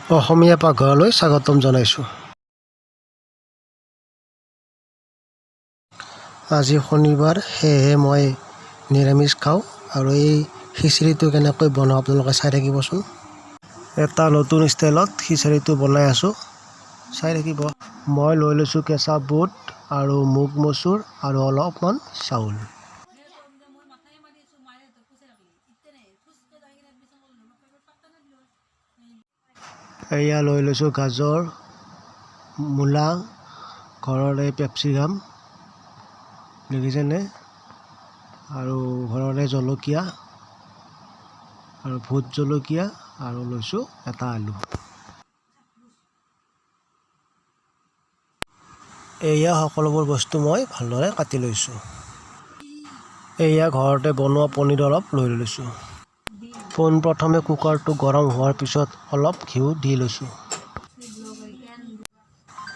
অসমীয়া পাকঘৰলৈ স্বাগতম জনাইছোঁ। আজি শনিবাৰ, সেয়েহে মই নিৰামিষ খাওঁ আৰু এই খিচিৰিটো কেনেকৈ বনাওঁ আপোনালোকে চাই থাকিবচোন। এটা নতুন ষ্টাইলত খিচিৰিটো বনাই আছোঁ, চাই থাকিব। মই লৈ লৈছোঁ কেঁচা বুট আৰু মুগ মচুৰ আৰু অলপমান চাউল। এয়া লৈ লৈছোঁ গাজৰ, মূলা, ঘৰৰে কেপচিকাম দেখিছেনে, আৰু ঘৰৰে জলকীয়া আৰু ভোট জলকীয়া, আৰু লৈছোঁ এটা আলু। এয়া সকলোবোৰ বস্তু মই ভালদৰে কাটি লৈছোঁ। এয়া ঘৰতে বনোৱা পনীৰ অলপ লৈ লৈছোঁ। পোনপ্ৰথমে কুকাৰটো গৰম হোৱাৰ পিছত অলপ ঘিউ দি লৈছোঁ।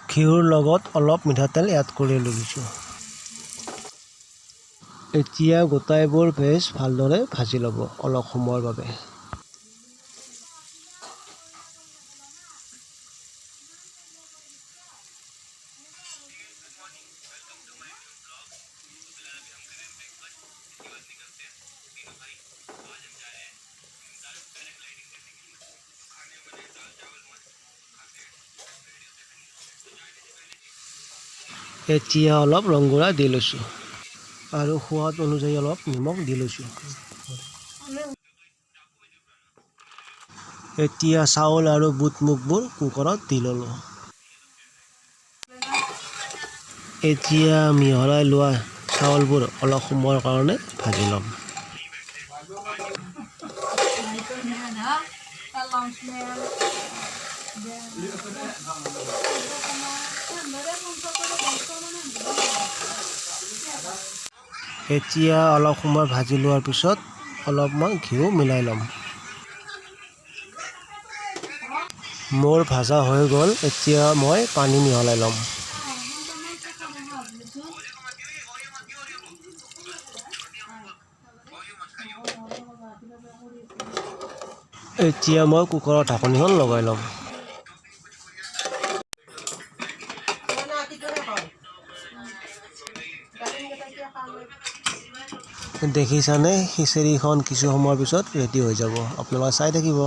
ঘিউৰ লগত অলপ মিঠাতেল এড কৰি লৈছোঁ। এতিয়া গোটাইবোৰ ভেজ ভালদৰে ভাজি ল'ব অলপ সময়ৰ বাবে। এতিয়া অলপ ৰংগুড়া দি লৈছোঁ আৰু সোৱাদ অনুযায়ী অলপ নিমখ দি লৈছোঁ। এতিয়া চাউল আৰু বুট মুগবোৰ কুকাৰত দি ল'লোঁ। এতিয়া মিহলাই লোৱা চাউলবোৰ অলপ সময়ৰ কাৰণে ভাজি ল'ম। এতিয়া অলপ সময় ভাজি লোৱাৰ পিছত অলপমান ঘিউ মিলাই ল'ম। মোৰ ভাজা হৈ গ'ল, এতিয়া মই পানী মিহলাই ল'ম। এতিয়া মই কুকাৰৰ ঢাকনিখন লগাই ল'ম। দেখিছানে, খিচিৰিখন কিছু সময়ৰ পিছত ৰেডি হৈ যাব, আপোনালোকে চাই থাকিব।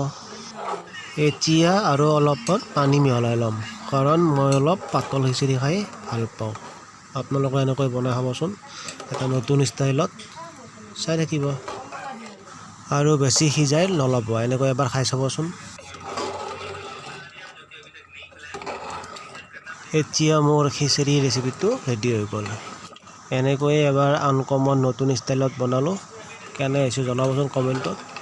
এতিয়া আৰু অলপমান পানী মিহলাই ল'ম, কাৰণ মই অলপ পাতল খিচিৰি খাই ভাল পাওঁ। আপোনালোকে এনেকৈ বনাই খাবচোন, এটা নতুন ষ্টাইলত, চাই থাকিব। আৰু বেছি সিজাই নল'ব, এনেকৈ এবাৰ খাই চাবচোন। এতিয়া মোৰ খিচিৰি ৰেচিপিটো ৰেডি হৈ গ'ল। এনেকৈয়ে এবাৰ আনকমন নতুন ষ্টাইলত বনালোঁ, কেনে হৈছে জনাবচোন কমেণ্টত।